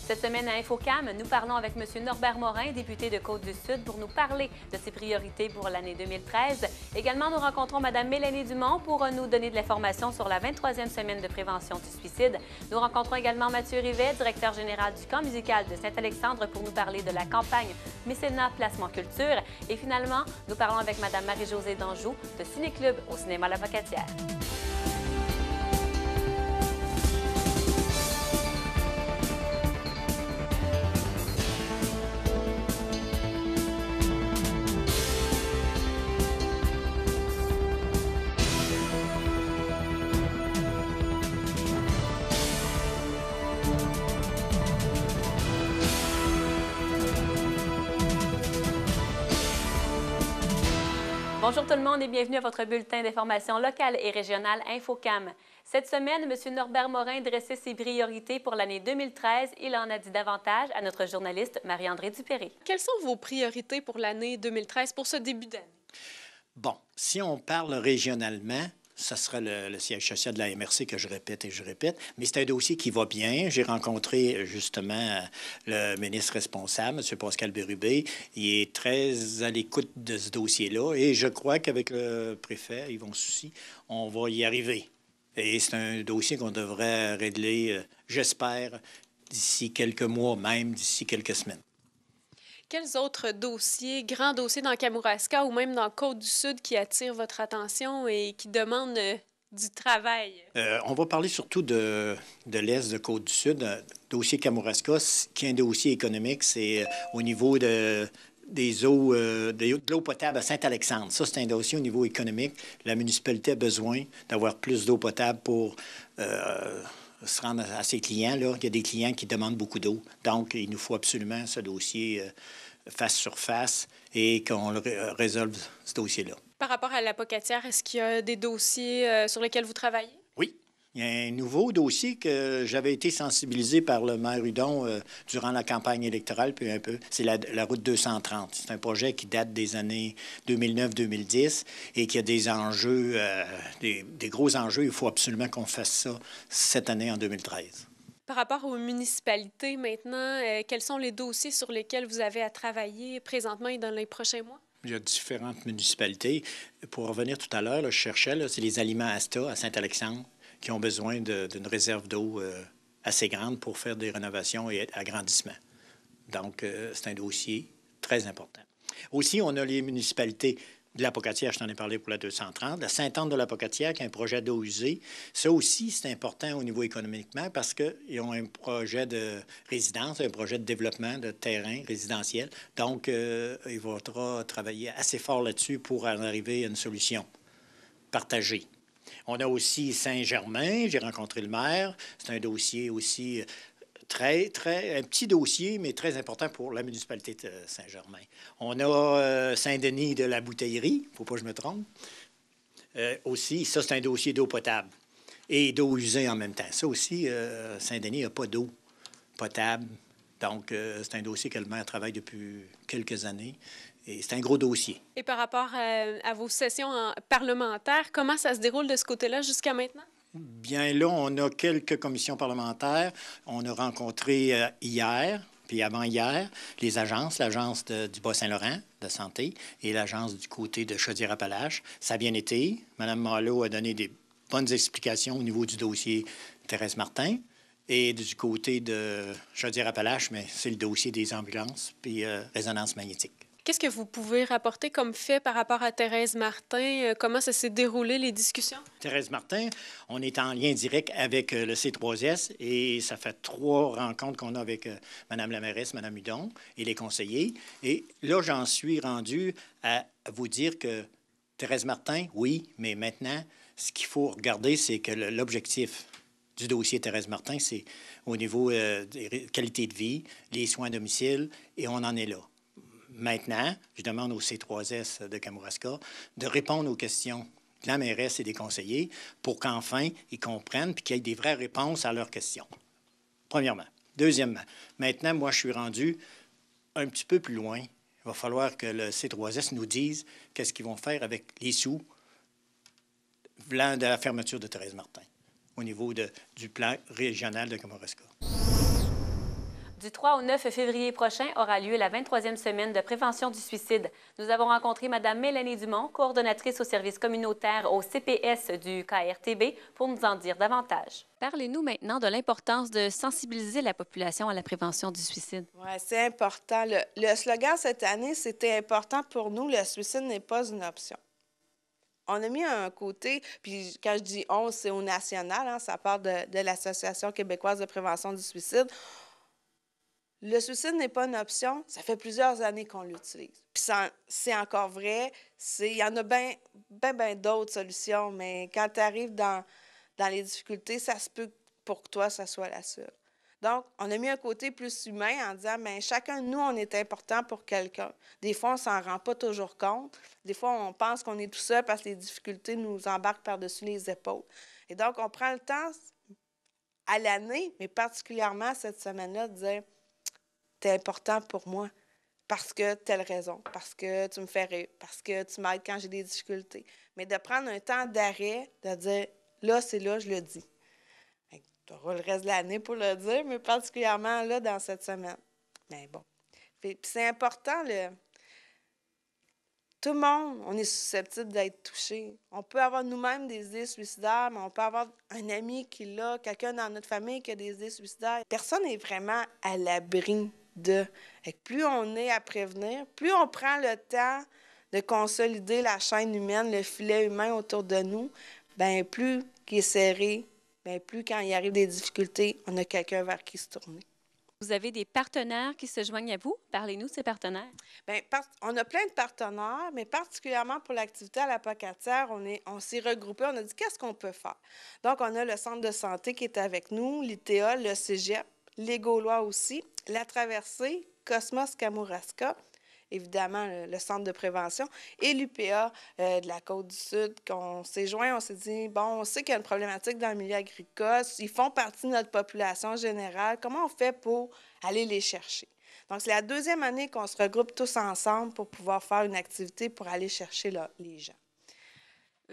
Cette semaine à InfoCam, nous parlons avec M. Norbert Morin, député de Côte-du-Sud, pour nous parler de ses priorités pour l'année 2013. Également, nous rencontrons Mme Mélanie Dumont pour nous donner de l'information sur la 23e semaine de prévention du suicide. Nous rencontrons également Mathieu Rivet, directeur général du camp musical de Saint-Alexandre, pour nous parler de la campagne Mécénat Placement Culture. Et finalement, nous parlons avec Mme Marie-Josée Danjou de Ciné-Club au cinéma La Pocatière. Bonjour tout le monde et bienvenue à votre bulletin d'information locale et régionale InfoCam. Cette semaine, M. Norbert Morin dressait ses priorités pour l'année 2013. Il en a dit davantage à notre journaliste Marie-André Dupéré. Quelles sont vos priorités pour l'année 2013, pour ce début d'année? Bon, si on parle régionalement, ça sera le siège social de la MRC que je répète et je répète, mais c'est un dossier qui va bien. J'ai rencontré justement le ministre responsable, M. Pascal Bérubé. Il est très à l'écoute de ce dossier-là et je crois qu'avec le préfet, Yvon Soucy, on va y arriver. Et c'est un dossier qu'on devrait régler, j'espère, d'ici quelques mois, même d'ici quelques semaines. Quels autres dossiers, grands dossiers dans Kamouraska ou même dans Côte-du-Sud qui attirent votre attention et qui demandent du travail? On va parler surtout de l'Est de Côte-du-Sud. Dossier Kamouraska, qui est un dossier économique, c'est au niveau de l'eau potable à Saint-Alexandre. Ça, c'est un dossier au niveau économique. La municipalité a besoin d'avoir plus d'eau potable pour se rendre à ses clients. Là. Il y a des clients qui demandent beaucoup d'eau. Donc, il nous faut absolument ce dossier face sur face et qu'on résolve ce dossier-là. Par rapport à la Pocatière, est-ce qu'il y a des dossiers sur lesquels vous travaillez? Oui. Il y a un nouveau dossier que j'avais été sensibilisé par le maire Hudon durant la campagne électorale, puis un peu. C'est la route 230. C'est un projet qui date des années 2009-2010 et qui a des enjeux, des gros enjeux. Il faut absolument qu'on fasse ça cette année en 2013. Par rapport aux municipalités maintenant, quels sont les dossiers sur lesquels vous avez à travailler présentement et dans les prochains mois? Il y a différentes municipalités. Pour revenir tout à l'heure, je cherchais, c'est les aliments Asta à Saint-Alexandre qui ont besoin d'une réserve d'eau assez grande pour faire des rénovations et agrandissements. Donc, c'est un dossier très important. Aussi, on a les municipalités de la Pocatière, je t'en ai parlé pour la 230, la Sainte-Anne de la Pocatière, qui a un projet d'eau usée. Ça aussi, c'est important au niveau économiquement parce qu'ils ont un projet de résidence, un projet de développement de terrain résidentiel. Donc, il faudra travailler assez fort là-dessus pour en arriver à une solution partagée. On a aussi Saint-Germain, j'ai rencontré le maire. C'est un dossier aussi un petit dossier, mais très important pour la municipalité de Saint-Germain. On a Saint-Denis de la Bouteillerie, il ne faut pas que je me trompe. Aussi, ça, c'est un dossier d'eau potable et d'eau usée en même temps. Ça aussi, Saint-Denis n'a pas d'eau potable. Donc, c'est un dossier que le maire travaille depuis quelques années. Et c'est un gros dossier. Et par rapport à vos sessions parlementaires, comment ça se déroule de ce côté-là jusqu'à maintenant? Bien là, on a quelques commissions parlementaires. On a rencontré hier, puis avant-hier, les agences, l'agence du Bas-Saint-Laurent de santé et l'agence du côté de Chaudière-Appalaches. Ça a bien été. Mme Malo a donné des bonnes explications au niveau du dossier Thérèse Martin. Et du côté de Chaudière-Appalaches, mais c'est le dossier des ambulances puis résonance magnétique. Qu'est-ce que vous pouvez rapporter comme fait par rapport à Thérèse Martin? Comment ça s'est déroulé, les discussions? Thérèse Martin, on est en lien direct avec le C3S et ça fait 3 rencontres qu'on a avec Mme la mairesse, Mme Hudon et les conseillers. Et là, j'en suis rendu à vous dire que Thérèse Martin, oui, mais maintenant, ce qu'il faut regarder, c'est que l'objectif du dossier Thérèse Martin, c'est au niveau des qualités de vie, les soins à domicile, et on en est là. Maintenant, je demande au C3S de Kamouraska de répondre aux questions de la mairesse et des conseillers pour qu'enfin, ils comprennent et qu'il y ait des vraies réponses à leurs questions. Premièrement. Deuxièmement, maintenant, moi, je suis rendu un petit peu plus loin. Il va falloir que le C3S nous dise qu'est-ce qu'ils vont faire avec les sous venant de la fermeture de Thérèse Martin au niveau du plan régional de Kamouraska. Du 3 au 9 février prochain aura lieu la 23e semaine de prévention du suicide. Nous avons rencontré Mme Mélanie Dumont, coordonnatrice au service communautaire au CPS du KRTB, pour nous en dire davantage. Parlez-nous maintenant de l'importance de sensibiliser la population à la prévention du suicide. Oui, c'est important. Le slogan cette année, c'était important pour nous, le suicide n'est pas une option. On a mis un côté, puis quand je dis on, c'est au national, hein, ça part de l'Association québécoise de prévention du suicide. Le suicide n'est pas une option, ça fait plusieurs années qu'on l'utilise. Puis c'est encore vrai, il y en a bien d'autres solutions, mais quand tu arrives dans les difficultés, ça se peut pour que toi, ça soit la seule. Donc, on a mis un côté plus humain en disant, bien, chacun de nous, on est important pour quelqu'un. Des fois, on ne s'en rend pas toujours compte. Des fois, on pense qu'on est tout seul parce que les difficultés nous embarquent par-dessus les épaules. Et donc, on prend le temps à l'année, mais particulièrement cette semaine-là, de dire, t'es important pour moi parce que telle raison, parce que tu me fais rire, parce que tu m'aides quand j'ai des difficultés. Mais de prendre un temps d'arrêt, de dire, là, c'est là, je le dis. Tu auras le reste de l'année pour le dire, mais particulièrement là, dans cette semaine. Mais bon. Puis c'est important, tout le monde, on est susceptible d'être touché. On peut avoir nous-mêmes des idées suicidaires, mais on peut avoir un ami qui l'a, quelqu'un dans notre famille qui a des idées suicidaires. Personne n'est vraiment à l'abri de. Et plus on est à prévenir, plus on prend le temps de consolider la chaîne humaine, le filet humain autour de nous, bien plus qu'il est serré, bien plus quand il arrive des difficultés, on a quelqu'un vers qui se tourner. Vous avez des partenaires qui se joignent à vous. Parlez-nous de ces partenaires. Bien, on a plein de partenaires, mais particulièrement pour l'activité à la Pocatière, on s'est regroupés, on a dit qu'est-ce qu'on peut faire. Donc, on a le centre de santé qui est avec nous, l'ITA, le Cégep, les Gaulois aussi, la Traversée, Cosmos Kamouraska, évidemment le centre de prévention, et l'UPA de la Côte-du-Sud, qu'on s'est joints, on s'est dit, bon, on sait qu'il y a une problématique dans le milieu agricole, ils font partie de notre population générale, comment on fait pour aller les chercher? Donc, c'est la deuxième année qu'on se regroupe tous ensemble pour pouvoir faire une activité pour aller chercher les gens.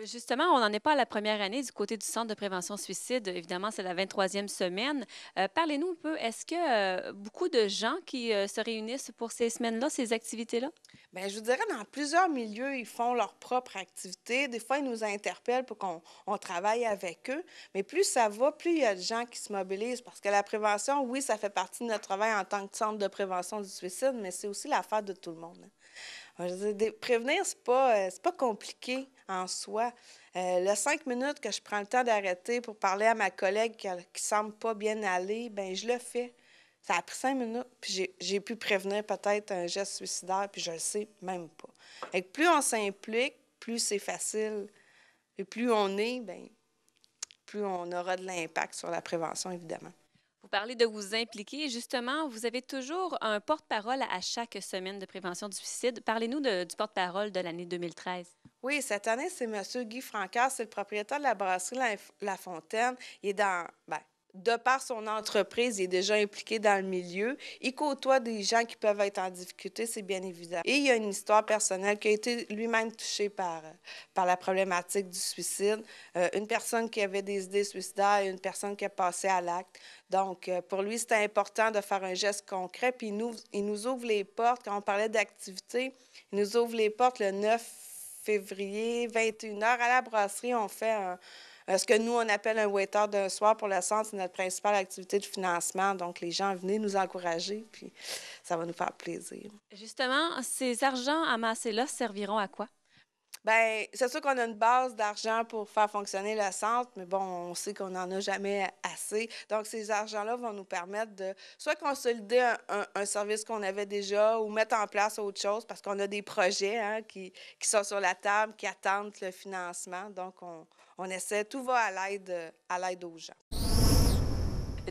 Justement, on n'en est pas à la première année du côté du Centre de prévention suicide. Évidemment, c'est la 23e semaine. Parlez-nous un peu, est-ce que beaucoup de gens qui se réunissent pour ces semaines-là, ces activités-là? Bien, je vous dirais, dans plusieurs milieux, ils font leur propre activité. Des fois, ils nous interpellent pour qu'on travaille avec eux. Mais plus ça va, plus il y a de gens qui se mobilisent. Parce que la prévention, oui, ça fait partie de notre travail en tant que centre de prévention du suicide, mais c'est aussi l'affaire de tout le monde. Je veux dire, prévenir, c'est pas compliqué en soi. Le 5 minutes que je prends le temps d'arrêter pour parler à ma collègue qui ne semble pas bien aller, bien, je le fais. Ça a pris 5 minutes, puis j'ai pu prévenir peut-être un geste suicidaire, puis je le sais même pas. Et plus on s'implique, plus c'est facile. Et plus on est, bien, plus on aura de l'impact sur la prévention, évidemment. Vous parlez de vous impliquer. Justement, vous avez toujours un porte-parole à chaque semaine de prévention du suicide. Parlez-nous du porte-parole de l'année 2013. Oui, cette année, c'est M. Guy Francaire, c'est le propriétaire de la brasserie La Fontaine. Il est de par son entreprise, il est déjà impliqué dans le milieu. Il côtoie des gens qui peuvent être en difficulté, c'est bien évident. Et il y a une histoire personnelle qui a été lui-même touché par la problématique du suicide. Une personne qui avait des idées suicidaires et une personne qui a passé à l'acte. Donc, pour lui, c'était important de faire un geste concret. Puis il nous ouvre les portes. Quand on parlait d'activité, il nous ouvre les portes le 9 février, 21h. À la brasserie, on fait ce que nous, on appelle un waiter d'un soir pour le centre. C'est notre principale activité de financement. Donc, les gens, venez nous encourager, puis ça va nous faire plaisir. Justement, ces argents amassés-là serviront à quoi? Bien, c'est sûr qu'on a une base d'argent pour faire fonctionner le centre, mais bon, on sait qu'on n'en a jamais assez. Donc, ces argents-là vont nous permettre de soit consolider un service qu'on avait déjà ou mettre en place autre chose parce qu'on a des projets qui sont sur la table, qui attendent le financement. Donc, on essaie, tout va à l'aide aux gens.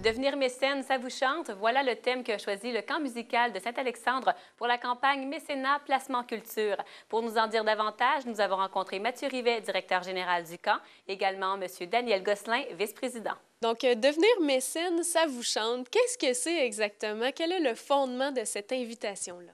Devenir mécène, ça vous chante? Voilà le thème qu'a choisi le camp musical de Saint-Alexandre pour la campagne Mécénat Placement Culture. Pour nous en dire davantage, nous avons rencontré Mathieu Rivet, directeur général du camp, également M. Daniel Gosselin, vice-président. Donc, devenir mécène, ça vous chante. Qu'est-ce que c'est exactement? Quel est le fondement de cette invitation-là?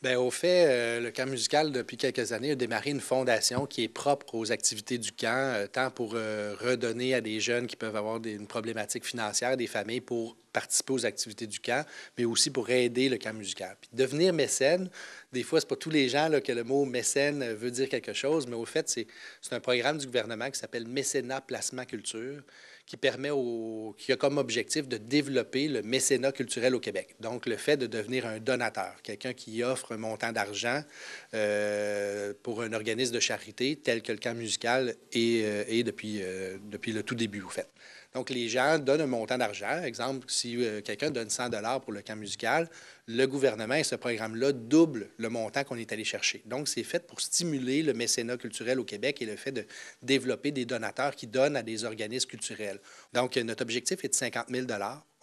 Bien, au fait, le camp musical, depuis quelques années, a démarré une fondation qui est propre aux activités du camp, tant pour redonner à des jeunes qui peuvent avoir une problématique financière, des familles pour participer aux activités du camp, mais aussi pour aider le camp musical. Puis devenir mécène, des fois, c'est pas tous les gens là, que le mot mécène veut dire quelque chose, mais au fait, c'est un programme du gouvernement qui s'appelle Mécénat Placement Culture, qui a comme objectif de développer le mécénat culturel au Québec. Donc, le fait de devenir un donateur, quelqu'un qui offre un montant d'argent pour un organisme de charité tel que le camp musical est depuis le tout début, au fait. Donc, les gens donnent un montant d'argent. Exemple, si quelqu'un donne 100 pour le camp musical, le gouvernement et ce programme-là double le montant qu'on est allé chercher. Donc, c'est fait pour stimuler le mécénat culturel au Québec et le fait de développer des donateurs qui donnent à des organismes culturels. Donc, notre objectif est de 50 000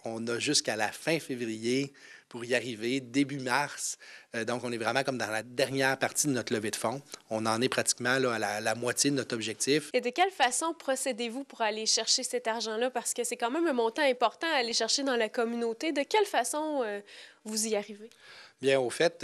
On a jusqu'à la fin février pour y arriver, début mars. Donc, on est vraiment comme dans la dernière partie de notre levée de fonds. On en est pratiquement là, à la moitié de notre objectif. Et de quelle façon procédez-vous pour aller chercher cet argent-là? Parce que c'est quand même un montant important à aller chercher dans la communauté. De quelle façon vous y arrivez? Bien, au fait,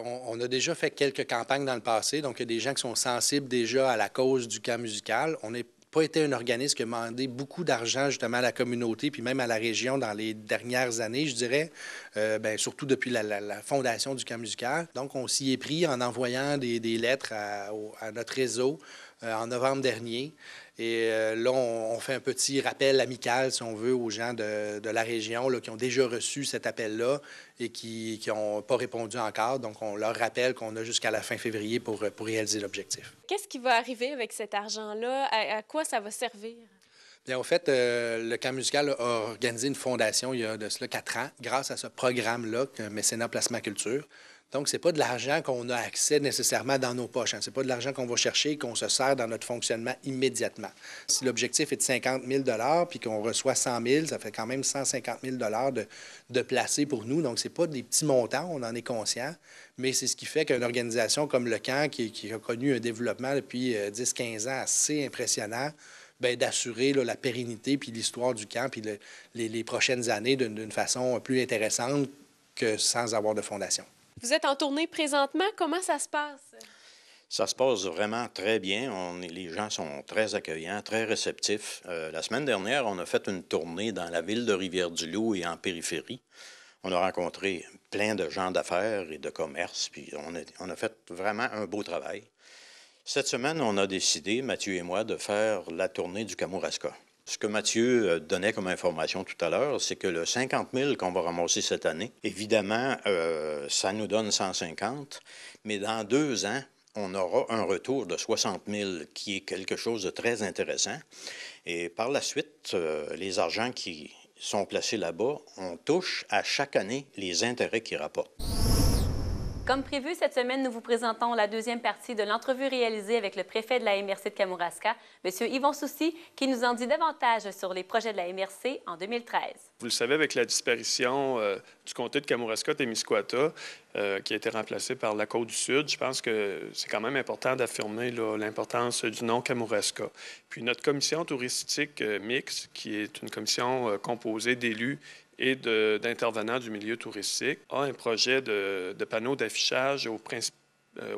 on a déjà fait quelques campagnes dans le passé. Donc, il y a des gens qui sont sensibles déjà à la cause du camp musical. On n'est pas été un organisme qui a demandé beaucoup d'argent justement à la communauté, puis même à la région dans les dernières années, je dirais, bien, surtout depuis la fondation du camp musical. Donc, on s'y est pris en envoyant des lettres à notre réseau en novembre dernier. Et là, on fait un petit rappel amical, si on veut, aux gens de la région là, qui ont déjà reçu cet appel-là et qui n'ont pas répondu encore. Donc, on leur rappelle qu'on a jusqu'à la fin février pour réaliser l'objectif. Qu'est-ce qui va arriver avec cet argent-là? À quoi ça va servir? Bien, au fait, le camp musical a organisé une fondation il y a de cela 4 ans grâce à ce programme-là, Mécénat Placement Culture. Donc, ce n'est pas de l'argent qu'on a accès nécessairement dans nos poches. Ce n'est pas de l'argent qu'on va chercher et qu'on se sert dans notre fonctionnement immédiatement. Si l'objectif est de 50 000 puis qu'on reçoit 100 000 ça fait quand même 150 000 de placer pour nous. Donc, ce n'est pas des petits montants, on en est conscient, mais c'est ce qui fait qu'une organisation comme le camp, qui a connu un développement depuis 10-15 ans assez impressionnant, bien, d'assurer là, la pérennité puis l'histoire du camp puis les prochaines années d'une façon plus intéressante que sans avoir de fondation. Vous êtes en tournée présentement. Comment ça se passe? Ça se passe vraiment très bien. Les gens sont très accueillants, très réceptifs. La semaine dernière, on a fait une tournée dans la ville de Rivière-du-Loup et en périphérie. On a rencontré plein de gens d'affaires et de commerce, puis on a fait vraiment un beau travail. Cette semaine, on a décidé, Mathieu et moi, de faire la tournée du Kamouraska. Ce que Mathieu donnait comme information tout à l'heure, c'est que le 50 000 qu'on va ramasser cette année, évidemment, ça nous donne 150, mais dans 2 ans, on aura un retour de 60 000 qui est quelque chose de très intéressant. Et par la suite, les argents qui sont placés là-bas, on touche à chaque année les intérêts qu'ils rapportent. Comme prévu, cette semaine, nous vous présentons la deuxième partie de l'entrevue réalisée avec le préfet de la MRC de Kamouraska, M. Yvon Soucy, qui nous en dit davantage sur les projets de la MRC en 2013. Vous le savez, avec la disparition du comté de Kamouraska-Témiscouata, qui a été remplacé par la Côte-du-Sud, je pense que c'est quand même important d'affirmer l'importance du nom Kamouraska. Puis notre commission touristique mixte, qui est une commission composée d'élus et d'intervenants du milieu touristique, a un projet de panneaux d'affichage aux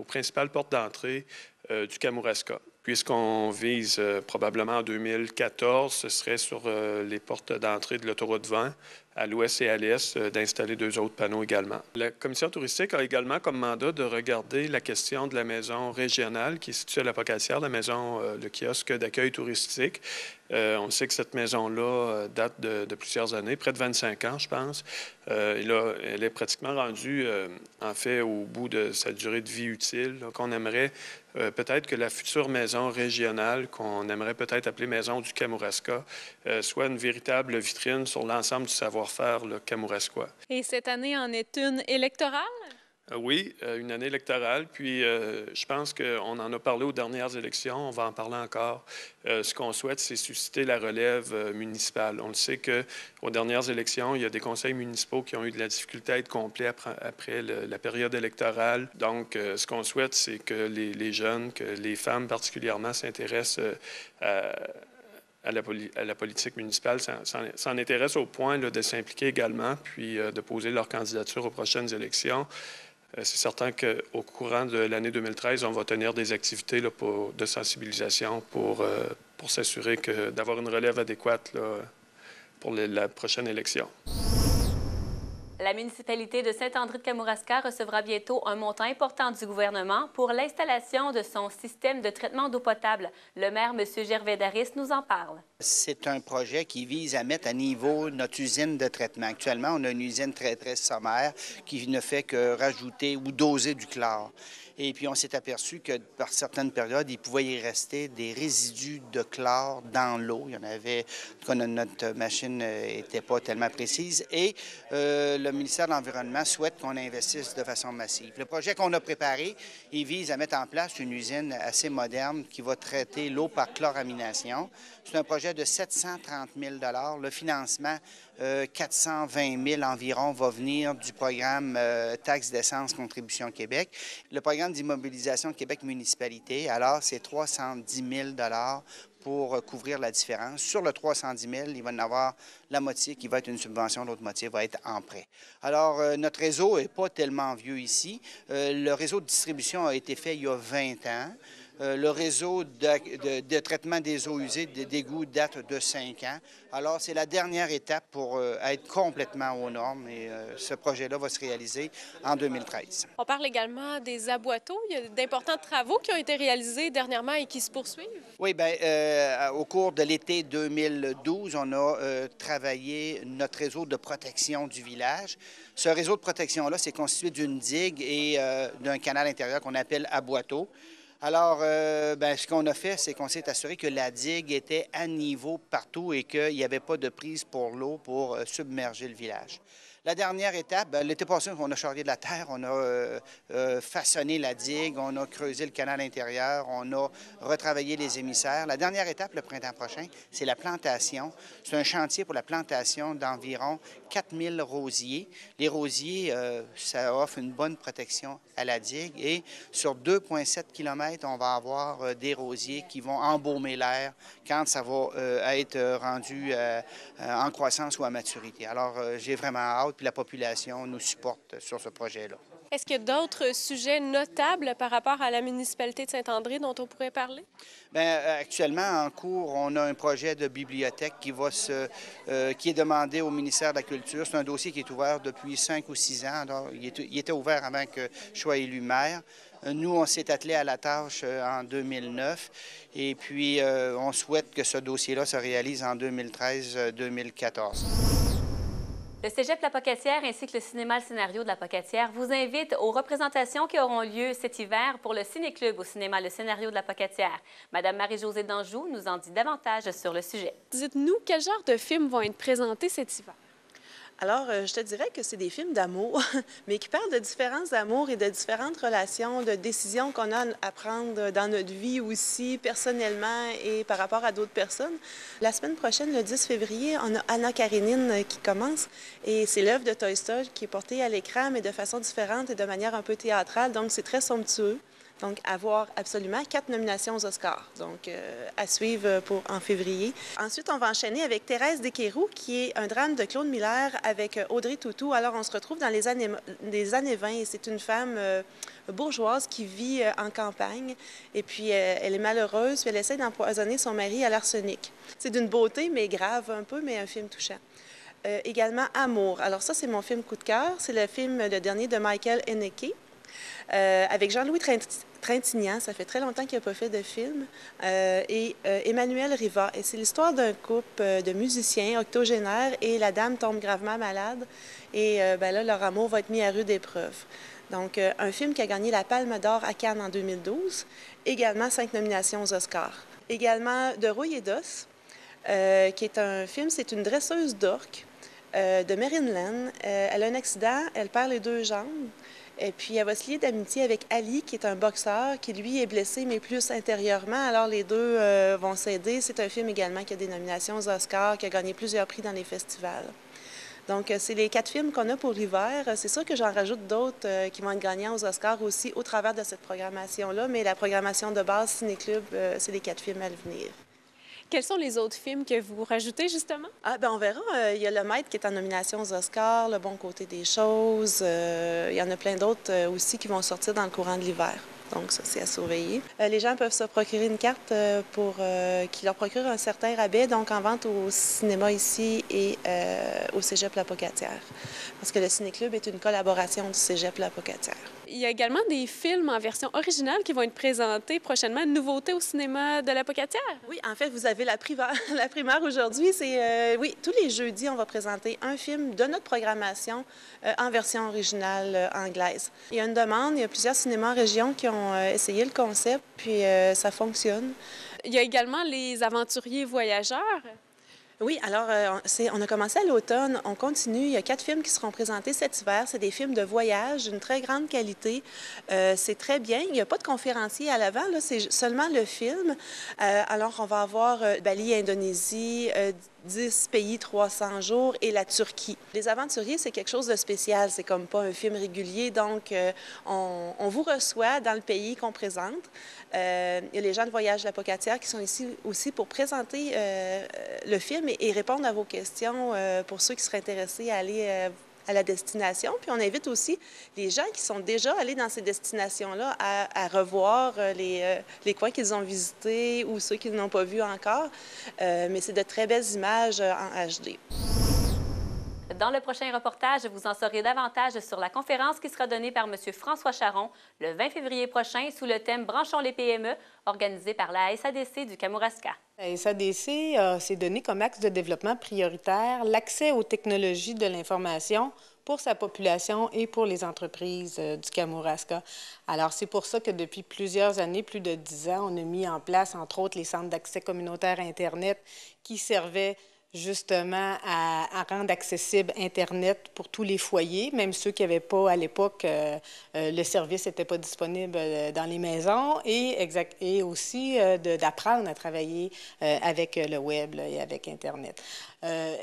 principales portes d'entrée du Kamouraska. Puisqu'on vise probablement en 2014, ce serait sur les portes d'entrée de l'autoroute 20, à l'ouest et à l'est, d'installer 2 autres panneaux également. La commission touristique a également comme mandat de regarder la question de la maison régionale qui est située à la Pocatière, la maison, le kiosque d'accueil touristique. On sait que cette maison-là date de plusieurs années, près de 25 ans, je pense. Et là, elle est pratiquement rendue, en fait, au bout de sa durée de vie utile. Donc, on aimerait peut-être que la future maison régionale, qu'on aimerait peut-être appeler Maison du Kamouraska, soit une véritable vitrine sur l'ensemble du savoir-faire kamouraskois. Et cette année en est une électorale? Oui, une année électorale. Puis, je pense qu'on en a parlé aux dernières élections. On va en parler encore. Ce qu'on souhaite, c'est susciter la relève municipale. On le sait qu'aux dernières élections, il y a des conseils municipaux qui ont eu de la difficulté à être complets après la période électorale. Donc, ce qu'on souhaite, c'est que les jeunes, que les femmes particulièrement s'intéressent à la politique municipale, s'en intéressent au point de s'impliquer également, puis de poser leur candidature aux prochaines élections. C'est certain qu'au courant de l'année 2013, on va tenir des activités là, de sensibilisation pour s'assurer d'avoir une relève adéquate là, pour la prochaine élection. La municipalité de Saint-André-de-Kamouraska recevra bientôt un montant important du gouvernement pour l'installation de son système de traitement d'eau potable. Le maire, M. Gervais Daris, nous en parle. C'est un projet qui vise à mettre à niveau notre usine de traitement. Actuellement, on a une usine très, très sommaire qui ne fait que rajouter ou doser du chlore. Et puis, on s'est aperçu que par certaines périodes, il pouvait y rester des résidus de chlore dans l'eau. Il y en avait, en tout cas, notre machine n'était pas tellement précise. Et le ministère de l'Environnement souhaite qu'on investisse de façon massive. Le projet qu'on a préparé, il vise à mettre en place une usine assez moderne qui va traiter l'eau par chloramination. C'est un projet de 730 000 $. Le financement, 420 000 environ, va venir du programme Taxe d'essence Contribution Québec. Le programme d'immobilisation Québec Municipalité, alors, c'est 310 000 $ pour couvrir la différence. Sur le 310 000, il va y en avoir la moitié qui va être une subvention, l'autre moitié va être en prêt. Alors, notre réseau n'est pas tellement vieux ici. Le réseau de distribution a été fait il y a 20 ans. Le réseau de traitement des eaux usées, des égouts, date de 5 ans. Alors, c'est la dernière étape pour être complètement aux normes et ce projet-là va se réaliser en 2013. On parle également des aboiteaux. Il y a d'importants travaux qui ont été réalisés dernièrement et qui se poursuivent. Oui, bien, au cours de l'été 2012, on a travaillé notre réseau de protection du village. Ce réseau de protection-là, c'est constitué d'une digue et d'un canal intérieur qu'on appelle aboiteau. Alors, ce qu'on a fait, c'est qu'on s'est assuré que la digue était à niveau partout et qu'il n'y avait pas de prise pour l'eau pour submerger le village. La dernière étape, l'été passé, on a charrié de la terre, on a façonné la digue, on a creusé le canal intérieur, on a retravaillé les émissaires. La dernière étape, le printemps prochain, c'est la plantation. C'est un chantier pour la plantation d'environ 4000 rosiers. Les rosiers, ça offre une bonne protection à la digue et sur 2,7 km, on va avoir des rosiers qui vont embaumer l'air quand ça va être rendu en croissance ou à maturité. Alors, j'ai vraiment hâte, puis la population nous supporte sur ce projet-là. Est-ce qu'il y a d'autres sujets notables par rapport à la municipalité de Saint-André dont on pourrait parler? Bien, actuellement, en cours, on a un projet de bibliothèque qui est demandé au ministère de la Culture. C'est un dossier qui est ouvert depuis 5 ou 6 ans. Alors, il était ouvert avant que je sois élu maire. Nous, on s'est attelé à la tâche en 2009 et puis on souhaite que ce dossier-là se réalise en 2013-2014. Le Cégep La Pocatière ainsi que le cinéma Le Scénario de La Pocatière vous invitent aux représentations qui auront lieu cet hiver pour le Ciné-Club au cinéma Le Scénario de La Pocatière. Madame Marie-Josée Danjou nous en dit davantage sur le sujet. Dites-nous, quel genre de films vont être présentés cet hiver? Alors, je te dirais que c'est des films d'amour, mais qui parlent de différents amours et de différentes relations, de décisions qu'on a à prendre dans notre vie aussi, personnellement et par rapport à d'autres personnes. La semaine prochaine, le 10 février, on a Anna Karénine qui commence et c'est l'œuvre de Toy Story qui est portée à l'écran, mais de façon différente et de manière un peu théâtrale, donc c'est très somptueux. Donc, avoir absolument 4 nominations aux Oscars, donc à suivre en février. Ensuite, on va enchaîner avec Thérèse Desqueyroux, qui est un drame de Claude Miller avec Audrey Tautou. Alors, on se retrouve dans les années 20 et c'est une femme bourgeoise qui vit en campagne. Et puis, elle est malheureuse, puis elle essaie d'empoisonner son mari à l'arsenic. C'est d'une beauté, mais grave un peu, mais un film touchant. Également, Amour. Alors ça, c'est mon film coup de cœur. C'est le dernier de Michael Haneke. Avec Jean-Louis Trintignant, ça fait très longtemps qu'il n'a pas fait de film, et Emmanuel Riva. Et c'est l'histoire d'un couple de musiciens octogénaires et la dame tombe gravement malade. Et là, leur amour va être mis à rude épreuve. Donc, un film qui a gagné la Palme d'Or à Cannes en 2012. Également 5 nominations aux Oscars. Également De rouille et d'os, qui est un film, c'est une dresseuse d'orques de Maryland. Elle a un accident, elle perd les 2 jambes. Et puis, elle va se lier d'amitié avec Ali, qui est un boxeur, qui, lui, est blessé, mais plus intérieurement. Alors, les deux vont s'aider. C'est un film également qui a des nominations aux Oscars, qui a gagné plusieurs prix dans les festivals. Donc, c'est les 4 films qu'on a pour l'hiver. C'est sûr que j'en rajoute d'autres qui vont être gagnants aux Oscars aussi au travers de cette programmation-là, mais la programmation de base Ciné-Club, c'est les 4 films à venir. Quels sont les autres films que vous rajoutez, justement? Ah, ben on verra. Il y a Le Maître qui est en nomination aux Oscars, Le Bon côté des choses. Il y en a plein d'autres aussi qui vont sortir dans le courant de l'hiver. Donc, ça, c'est à surveiller. Les gens peuvent se procurer une carte qui leur procure un certain rabais, donc en vente au cinéma ici et au Cégep La Pocatière. Parce que le Ciné-Club est une collaboration du Cégep La Pocatière. Il y a également des films en version originale qui vont être présentés prochainement. Une nouveauté au cinéma de La Pocatière? Oui, en fait, vous avez la primaire aujourd'hui. C'est oui, tous les jeudis, on va présenter un film de notre programmation en version originale anglaise. Il y a une demande, il y a plusieurs cinémas en région qui ont essayé le concept, puis ça fonctionne. Il y a également Les Aventuriers Voyageurs. Oui, alors on a commencé à l'automne, on continue. Il y a 4 films qui seront présentés cet hiver. C'est des films de voyage d'une très grande qualité. C'est très bien. Il n'y a pas de conférencier à l'avant, là, c'est seulement le film. Alors, on va avoir Bali, Indonésie, 10 pays, 300 jours et la Turquie. Les Aventuriers, c'est quelque chose de spécial. C'est comme pas un film régulier. Donc, on vous reçoit dans le pays qu'on présente. Il y a les gens de Voyage La Pocatière qui sont ici aussi pour présenter le film et répondre à vos questions pour ceux qui seraient intéressés à aller à la destination. Puis on invite aussi les gens qui sont déjà allés dans ces destinations-là à revoir les coins qu'ils ont visités ou ceux qu'ils n'ont pas vus encore. Mais c'est de très belles images en HD. Dans le prochain reportage, vous en saurez davantage sur la conférence qui sera donnée par M. François Charon le 20 février prochain sous le thème « Branchons les PME » organisé par la SADC du Kamouraska. La SADC s'est donné comme axe de développement prioritaire l'accès aux technologies de l'information pour sa population et pour les entreprises du Kamouraska. Alors, c'est pour ça que depuis plusieurs années, plus de 10 ans, on a mis en place, entre autres, les centres d'accès communautaire Internet qui servaient justement à rendre accessible Internet pour tous les foyers, même ceux qui n'avaient pas à l'époque, le service n'était pas disponible dans les maisons, et aussi d'apprendre à travailler avec le web là, et avec Internet.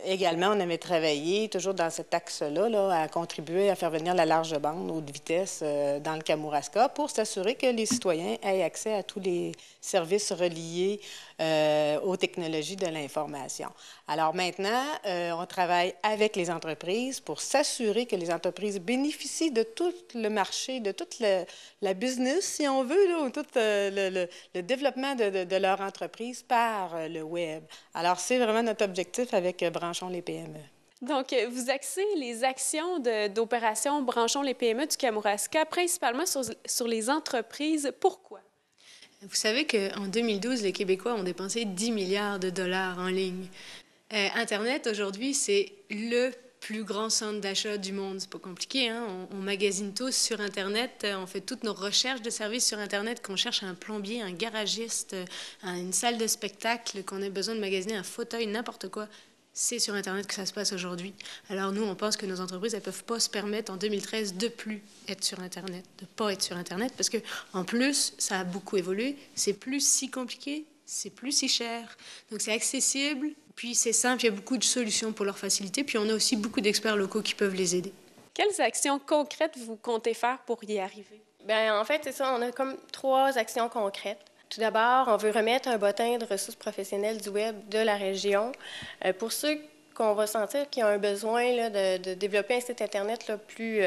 Également, on avait travaillé, toujours dans cet axe-là, là, à contribuer à faire venir la large bande haute vitesse dans le Kamouraska pour s'assurer que les citoyens aient accès à tous les services reliés aux technologies de l'information. Alors maintenant, on travaille avec les entreprises pour s'assurer que les entreprises bénéficient de tout le marché, de toute la business, si on veut, là, ou tout le développement de leur entreprise par le web. Alors, c'est vraiment notre objectif avec Branchons les PME. Donc, vous axez les actions d'opération Branchons les PME du Kamouraska principalement sur les entreprises. Pourquoi? Vous savez qu'en 2012, les Québécois ont dépensé 10 milliards de dollars en ligne. Internet, aujourd'hui, c'est le plus grand centre d'achat du monde. C'est pas compliqué, hein? On magasine tous sur Internet, on fait toutes nos recherches de services sur Internet, qu'on cherche un plombier, un garagiste, une salle de spectacle, qu'on ait besoin de magasiner un fauteuil, n'importe quoi. C'est sur Internet que ça se passe aujourd'hui. Alors nous, on pense que nos entreprises, elles ne peuvent pas se permettre en 2013 de plus être sur Internet, de ne pas être sur Internet, parce qu'en plus, ça a beaucoup évolué, c'est plus si compliqué, c'est plus si cher. Donc c'est accessible, puis c'est simple, il y a beaucoup de solutions pour leur faciliter, puis on a aussi beaucoup d'experts locaux qui peuvent les aider. Quelles actions concrètes vous comptez faire pour y arriver? Bien, en fait, c'est ça, on a comme 3 actions concrètes. Tout d'abord, on veut remettre un bottin de ressources professionnelles du web de la région pour ceux qu'on va sentir qui ont un besoin là, de développer un site Internet là, plus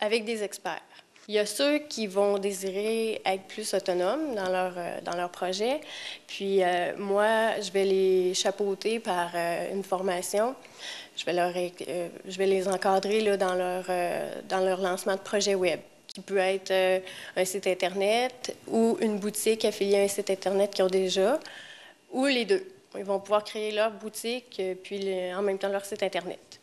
avec des experts. Il y a ceux qui vont désirer être plus autonomes dans leur projet. Puis moi, je vais les chapeauter par une formation. Je vais les encadrer là, dans leur lancement de projet web, qui peut être un site Internet ou une boutique affiliée à un site Internet qu'ils ont déjà, ou les deux. Ils vont pouvoir créer leur boutique puis en même temps leur site Internet.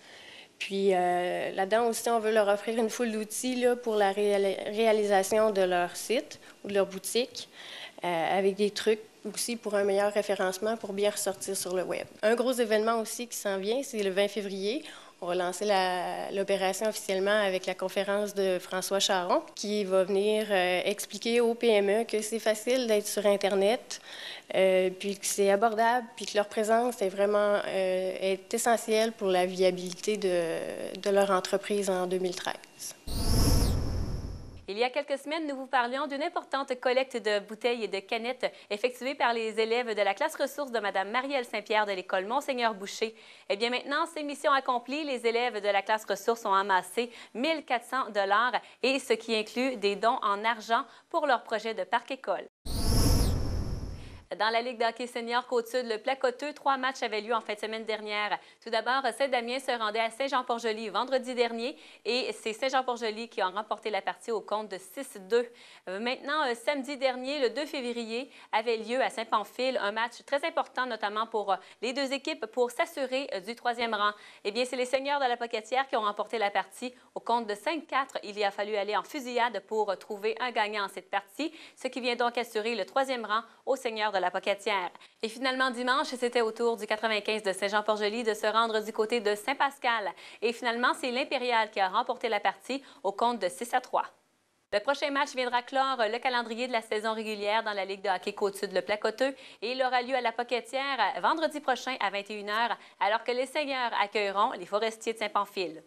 Puis là-dedans aussi, on veut leur offrir une foule d'outils là, pour la réalisation de leur site ou de leur boutique, avec des trucs aussi pour un meilleur référencement pour bien ressortir sur le web. Un gros événement aussi qui s'en vient, c'est le 20 février. On va lancer l'opération officiellement avec la conférence de François Charon qui va venir expliquer aux PME que c'est facile d'être sur Internet, puis que c'est abordable, puis que leur présence est vraiment est essentielle pour la viabilité de leur entreprise en 2013. Il y a quelques semaines, nous vous parlions d'une importante collecte de bouteilles et de canettes effectuée par les élèves de la classe ressources de Mme Marielle Saint-Pierre de l'école Monseigneur Boucher. Eh bien maintenant, c'est mission accomplie. Les élèves de la classe ressources ont amassé 1 400 $ et ce qui inclut des dons en argent pour leur projet de parc-école. Dans la Ligue de hockey senior Côte-Sud, le Placoteux, 3 matchs avaient lieu en fin de semaine dernière. Tout d'abord, Saint-Damien se rendait à Saint-Jean-Port-Joli vendredi dernier et c'est Saint-Jean-Port-Joli qui a remporté la partie au compte de 6-2. Maintenant, samedi dernier, le 2 février, avait lieu à Saint-Pamphile un match très important, notamment pour les deux équipes, pour s'assurer du 3e rang. Eh bien, c'est les Seigneurs de la Pocatière qui ont remporté la partie au compte de 5-4. Il y a fallu aller en fusillade pour trouver un gagnant en cette partie, ce qui vient donc assurer le 3e rang aux Seigneurs de la Pocatière. Et finalement, dimanche, c'était au tour du 95 de Saint-Jean-Port-Joli de se rendre du côté de Saint-Pascal. Et finalement, c'est l'Impérial qui a remporté la partie au compte de 6-3. Le prochain match viendra clore le calendrier de la saison régulière dans la Ligue de hockey Côte-Sud Le Placoteux et il aura lieu à la Pocatière vendredi prochain à 21h, alors que les Seigneurs accueilleront les Forestiers de Saint-Pamphile.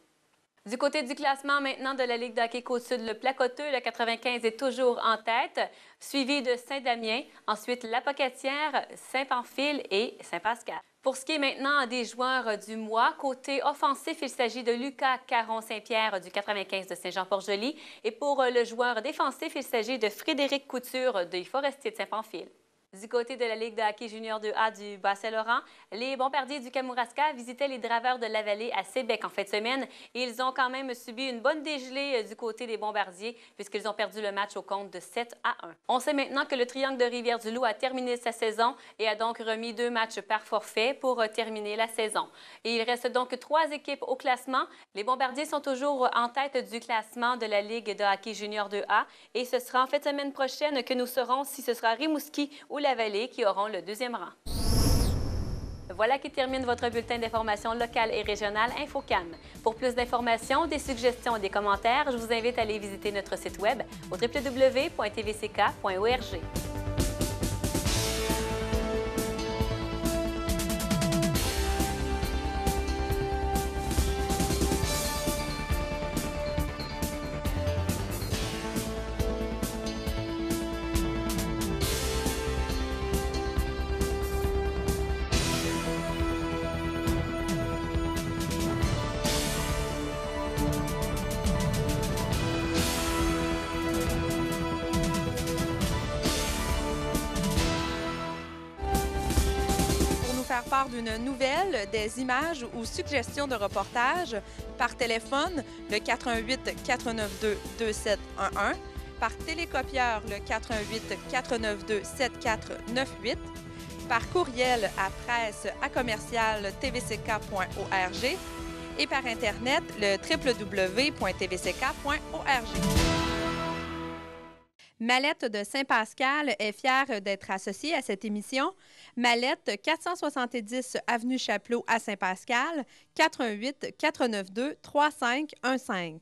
Du côté du classement maintenant de la Ligue de hockey Côte-Sud, le Placoteux, le 95 est toujours en tête, suivi de Saint-Damien, ensuite la Pocatière, Saint-Pamphile et Saint-Pascal. Pour ce qui est maintenant des joueurs du mois, côté offensif, il s'agit de Lucas Caron-Saint-Pierre du 95 de Saint-Jean-Port-Joli et pour le joueur défensif, il s'agit de Frédéric Couture des Forestiers de Saint-Pamphile. Du côté de la Ligue de hockey junior 2A du Bas-Saint-Laurent, les bombardiers du Kamouraska visitaient les Draveurs de la Vallée à Sébec en fin de semaine et ils ont quand même subi une bonne dégelée du côté des bombardiers puisqu'ils ont perdu le match au compte de 7-1. On sait maintenant que le Triangle de Rivière-du-Loup a terminé sa saison et a donc remis 2 matchs par forfait pour terminer la saison. Et il reste donc 3 équipes au classement. Les bombardiers sont toujours en tête du classement de la Ligue de hockey junior 2A et ce sera en fin de semaine prochaine que nous saurons si ce sera Rimouski ou la Vallée qui auront le 2e rang. Voilà qui termine votre bulletin d'information locale et régionale InfoCam. Pour plus d'informations, des suggestions et des commentaires, je vous invite à aller visiter notre site web au www.tvck.org. Faire part d'une nouvelle, des images ou suggestions de reportage par téléphone, le 418 492 2711, par télécopieur, le 418 492 7498, par courriel à presse@commercial-tvck.org et par Internet, le www.tvck.org. Mallette de Saint-Pascal est fière d'être associée à cette émission. Mallette, 470 Avenue Chapelot à Saint-Pascal, 418 492 3515.